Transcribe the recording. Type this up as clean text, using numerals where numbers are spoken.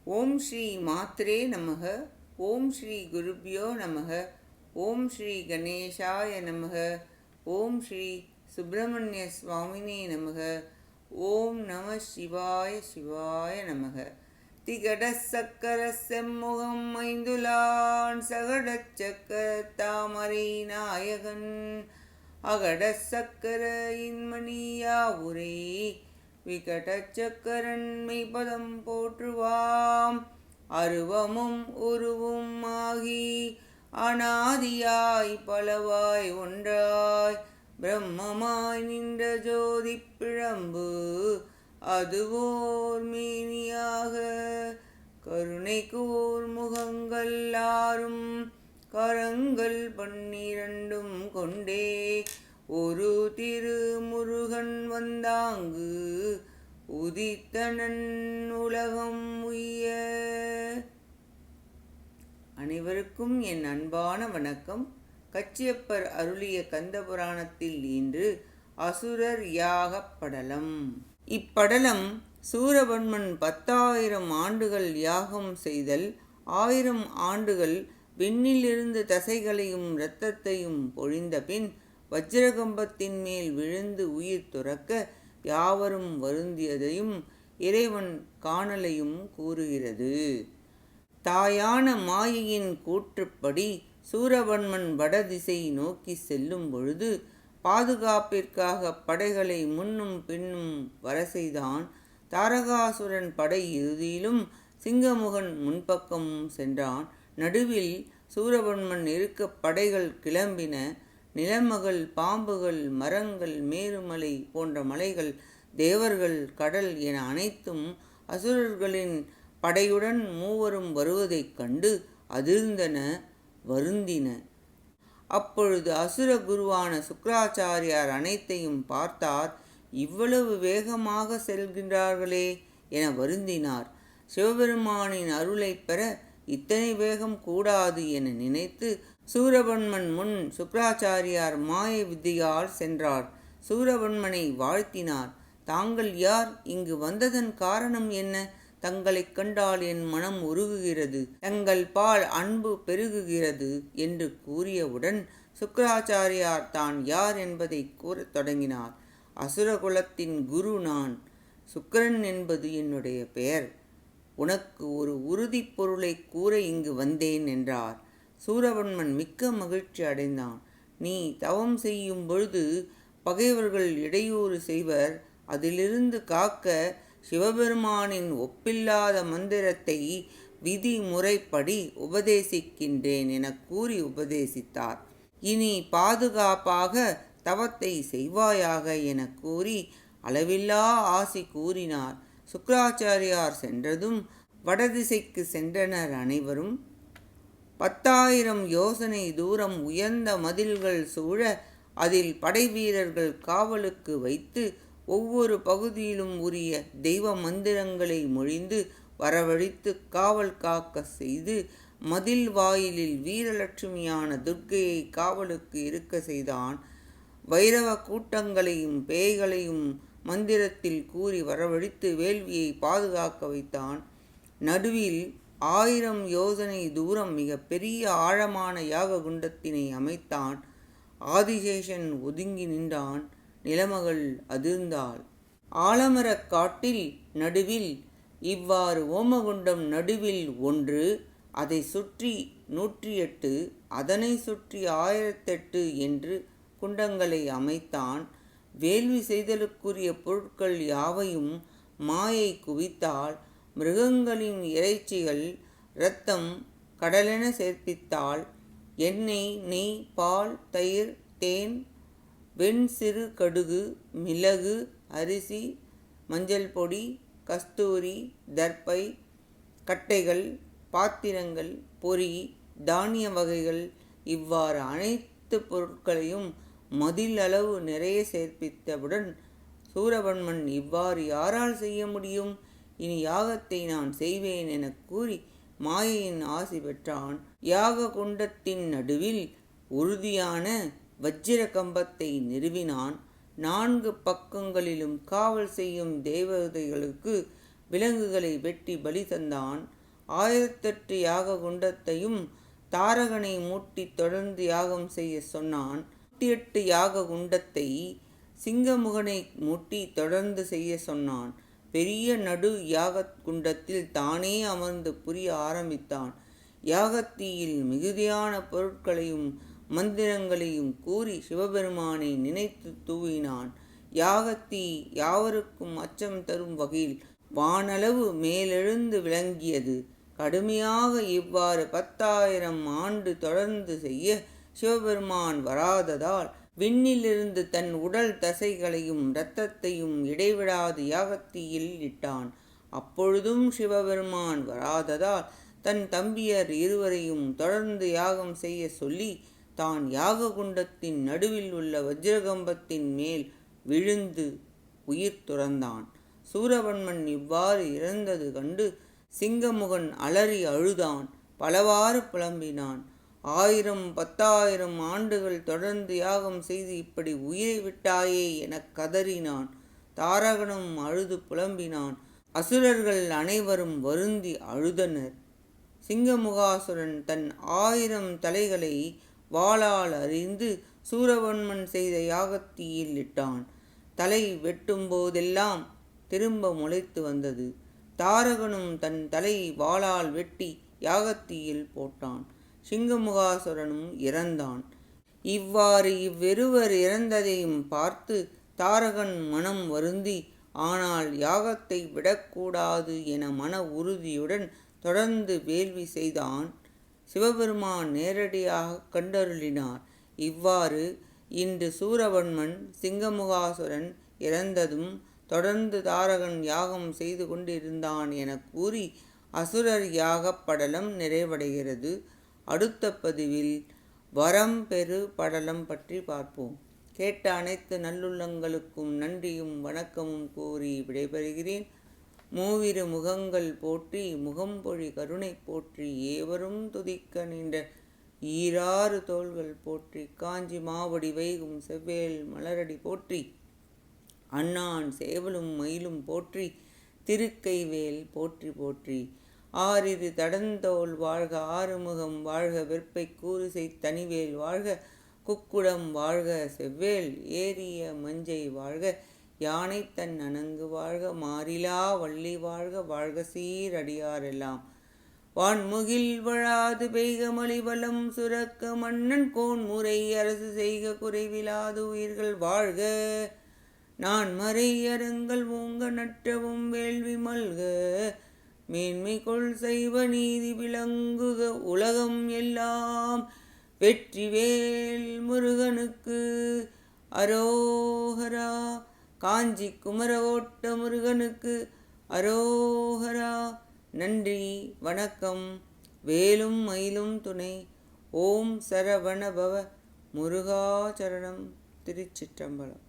ஓம் ஸ்ரீ மாத்ரே நமக. ஓம் ஸ்ரீ குருப்யோ நமக. ஓம் ஸ்ரீ கணேசாய நமக. ஓம் ஸ்ரீ சுப்பிரமணிய சுவாமினே நமக. ஓம் நம சிவாய சிவாய நமக. திகட சக்கர செம்முகம் ஐந்துலான் சகடச் சக்கர தாமரை நாயகன் அகட சக்கர இன்மணியாவுரே விகடச் சக்கரன் மெய்பதம் போற்றுவாம். அருவமும் உருவும் ஆகி அநாதியாய் பலவாய் ஒன்றாய் பிரம்மமாய் நின்ற ஜோதி பிழம்பு அதுவோர் மேனியாக கருணைக்கூர் முகங்கள் ஆறும் கரங்கள் 12 கொண்டே ஒரு திருமுருகன் வந்தாங்கு உதித்தனன் உலகம் உய்ய. அனைவருக்கும் என் அன்பான வணக்கம். கச்சியப்பர் அருளிய கந்தபுராணத்தில் இன்று அசுரர் யாகப் படலம். இப்படலம் சூரபன்மன் 10,000 ஆண்டுகள் யாகம் செய்தல், 1000 ஆண்டுகள் விண்ணிலிருந்து தசைகளையும் இரத்தத்தையும் பொழிந்த பின் வஜ்ரகம்பத்தின் மேல் விழுந்து உயிர் துறக்க யாவரும் வருந்தியதையும் இறைவன் காணலையும் கூறுகிறது. தாயான மாயையின் கூற்றுப்படி சூரபன்மன் வடதிசை நோக்கி செல்லும் பொழுது பாதுகாப்பிற்காக படைகளை முன்னும் பின்னும் வர செய்தான். தாரகாசுரன் படை இறுதியிலும் சிங்கமுகன் முன்பக்கமும் சென்றான். நடுவில் சூரபன்மன் இருக்க படைகள் கிளம்பின. நிலமகள், பாம்புகள், மரங்கள், மேருமலை போன்ற மலைகள், தேவர்கள், கடல் என அனைத்தும் அசுரர்களின் படையுடன் மூவரும் வருவதைக் கண்டு அதிர்ந்தன, வருந்தின. அப்பொழுது அசுர குருவான சுக்கிராச்சாரியார் அனைத்தையும் பார்த்தார். இவ்வளவு வேகமாக செல்கின்றார்களே என வருந்தினார். சிவபெருமானின் அருளை பெற இத்தனை வேகம் கூடாது என நினைத்து சூரபன்மன் முன் சுக்கிராச்சாரியார் மாய வித்தையால் சென்றார். சூரபன்மனை வாழ்த்தினார். தாங்கள் யார்? இங்கு வந்ததன் காரணம் என்ன? தங்களைக் கண்டால் என் மனம் உருகுகிறது, தங்கள் பால் அன்பு பெருகுகிறது என்று கூறியவுடன் சுக்கிராச்சாரியார் தான் யார் என்பதை கூறத் தொடங்கினார். அசுரகுலத்தின் குரு நான். சுக்கிரன் என்பது என்னுடைய பெயர். உனக்கு ஒரு உறுதிப் பொருளை கூற இங்கு வந்தேன் என்றார். சூரபன்மன் மிக்க மகிழ்ச்சி அடைந்தான். நீ தவம் செய்யும் பொழுது பகைவர்கள் இடையூறு செய்வர். அதிலிருந்து காக்க சிவபெருமானின் ஒப்பில்லாத மந்திரத்தை விதி முறைப்படி உபதேசிக்கின்றேன் என கூறி உபதேசித்தார். இனி பாதுகாப்பாக தவத்தை செய்வாயாக என கூறி அளவில்லா ஆசி கூறினார். சுக்கிராச்சாரியார் சென்றதும் வடதிசைக்கு சென்றனர் அனைவரும். 10,000 யோசனை தூரம் உயர்ந்த மதில்கள் சூழ அதில் படை வீரர்கள் காவலுக்கு வைத்து ஒவ்வொரு பகுதியிலும் உரிய தெய்வ மந்திரங்களை மொழிந்து வரவழைத்து காவல் காக்க செய்து மதில் வாயிலில் வீரலட்சுமியான துர்க்கையை காவலுக்கு இருக்க செய்தான். வைரவ கூட்டங்களையும் பேய்களையும் மந்திரத்தில் கூறி வரவழைத்து வேள்வியை பாதுகாக்க வைத்தான். நடுவில் 1000 யோசனை தூரம் மிக பெரிய ஆழமான யாக குண்டத்தினை அமைத்தான். ஆதிசேஷன் ஒதுங்கி நின்றான். நிலமகள் அதிர்ந்தாள். ஆலமரக் காட்டில் நடுவில் இவ்வாறு ஓமகுண்டம் நடுவில் 1, அதை சுற்றி 108, அதனை சுற்றி 1008 என்று குண்டங்களை அமைத்தான். வேள்வி செய்தலுக்குரிய பொருட்கள் யாவையும் மாயை குவித்தாள். மிருகங்களின் இறைச்சிகள், இரத்தம், கடலென சேர்ப்பித்தாள். எண்ணெய், நெய், பால், தயிர், தேன், வெண் சிறு கடுகு, மிளகு, அரிசி, மஞ்சள் பொடி, கஸ்தூரி, தர்ப்பை, கட்டைகள், பாத்திரங்கள், பொறி, தானிய வகைகள் இவ்வாறு அனைத்து பொருட்களையும் மதில் அளவு நிறைய சேர்ப்பித்தவுடன் சூரபன்மன் இவ்வாறு யாரால் செய்ய முடியும்? இனி யாகத்தை நான் செய்வேன் என கூறி மாயையின் ஆசி பெற்றான். யாக குண்டத்தின் நடுவில் உறுதியான வஜ்ர கம்பத்தை நிறுவினான். 4 பக்கங்களிலும் காவல் செய்யும் தேவதைகளுக்கு விலங்குகளை வெட்டி பலி தந்தான். 1008 யாக குண்டத்தையும் தாரகனை மூட்டி தொடர்ந்து யாகம் செய்ய சொன்னான். 108 யாக குண்டத்தை சிங்கமுகனை மூட்டி தொடர்ந்து செய்ய சொன்னான். பெரிய நடு யாக குண்டத்தில் தானே அமர்ந்து புரிய ஆரம்பித்தான். யாகத்தீயில் மிகுதியான பொருட்களையும் மந்திரங்களையும் கூறி சிவபெருமானை நினைத்து தூவினான். யாகத்தீ யாவருக்கும் அச்சம் தரும் வகையில் வானளவு மேலெழுந்து விளங்கியது. கடுமையாக இவ்வாறு 10,000 ஆண்டு தொடர்ந்து செய்ய சிவபெருமான் வராததால் விண்ணிலிருந்து தன் உடல் தசைகளையும் இரத்தத்தையும் இடைவிடாது யாகத்தீயில் இட்டான். அப்பொழுதும் சிவபெருமான் வராததால் தன் தம்பியர் இருவரையும் தொடர்ந்து யாகம் செய்ய சொல்லி தான் யாக குண்டத்தின் நடுவில் உள்ள வஜ்ரகம்பத்தின் மேல் விழுந்து உயிர் துறந்தான். சூரபன்மன் இவ்வாறு இறந்தது கண்டு சிங்கமுகன் அலறி அழுதான், பலவாறு புலம்பினான். 1000 10,000 ஆண்டுகள் தொடர்ந்து யாகம் செய்து இப்படி உயிரை விட்டாயே எனக் கதறினான். தாரகனும் அழுது புலம்பினான். அசுரர்கள் அனைவரும் வருந்தி அழுதனர். சிங்கமுகாசுரன் தன் 1000 தலைகளை வாளால் அறிந்து சூரபன்மன் செய்த யாகத்தீயில் இட்டான். தலை வெட்டும் போதெல்லாம் திரும்ப முளைத்து வந்தது. தாரகனும் தன் தலை வாளால் வெட்டி யாகத்தீயில் போட்டான். சிங்கமுகாசுரனும் இறந்தான். இவ்வாறு இவ்விருவர் இறந்ததையும் பார்த்து தாரகன் மனம் வருந்தி, ஆனால் யாகத்தை விடக்கூடாது என மன உறுதியுடன் தொடர்ந்து வேள்வி செய்தான். சிவபெருமான் நேரடியாக கண்டருளினார். இவ்வாறு இன்று சூரபன்மன் சிங்கமுகாசுரன் இறந்ததும் தொடர்ந்து தாரகன் யாகம் செய்து கொண்டிருந்தான் என கூறி அசுரர் யாகப் படலம் நிறைவடைகிறது. அடுத்த பதிவில் வரம் பெரு படலம் பற்றி பார்ப்போம். கேட்ட அனைத்து நல்லுள்ளங்களுக்கும் நன்றியும் வணக்கமும் கூறி விடைபெறுகிறேன். மூவிரு முகங்கள் போற்றி முகம்பொழி கருணை போற்றி ஏவரும் துதிக்க நின்ற ஈராறு தோள்கள் போற்றி காஞ்சி மாவடி வைகும் செவ்வேல் மலரடி போற்றி அண்ணான் சேவலும் மயிலும் போற்றி திருக்கைவேல் போற்றி போற்றி. ஆறிரு தடந்தோள் வாழ்க ஆறுமுகம் வாழ்க வெற்பை கூறுசை தனிவேல் வாழ்க குக்குடம் வாழ்க செவ்வேல் ஏறிய மஞ்சை வாழ்க யானை தன் அணங்கு வாழ்க மாறிலா வள்ளி வாழ்க வாழ்க சீரடியாரெல்லாம் வான்முகில் வழாது பெய்க மலிவலம் சுரக்க மன்னன் கோன் முறை அரசு செய்க குறைவிலாது உயிர்கள் வாழ்க நான் மறை அரங்கள் ஓங்க நற்றவும் வேள்வி மல்க மேன்மை கொள் செய்வ நீதி விளங்குக உலகம் எல்லாம் வெற்றிவேல் முருகனுக்கு அரோகரா. காஞ்சி குமர ஓட்ட முருகனுக்கு அரோகரா. நன்றி வணக்கம். வேலும் மயிலும் துணை. ஓம் சரவணபவ முருகாச்சரணம். திருச்சிற்றம்பலம்.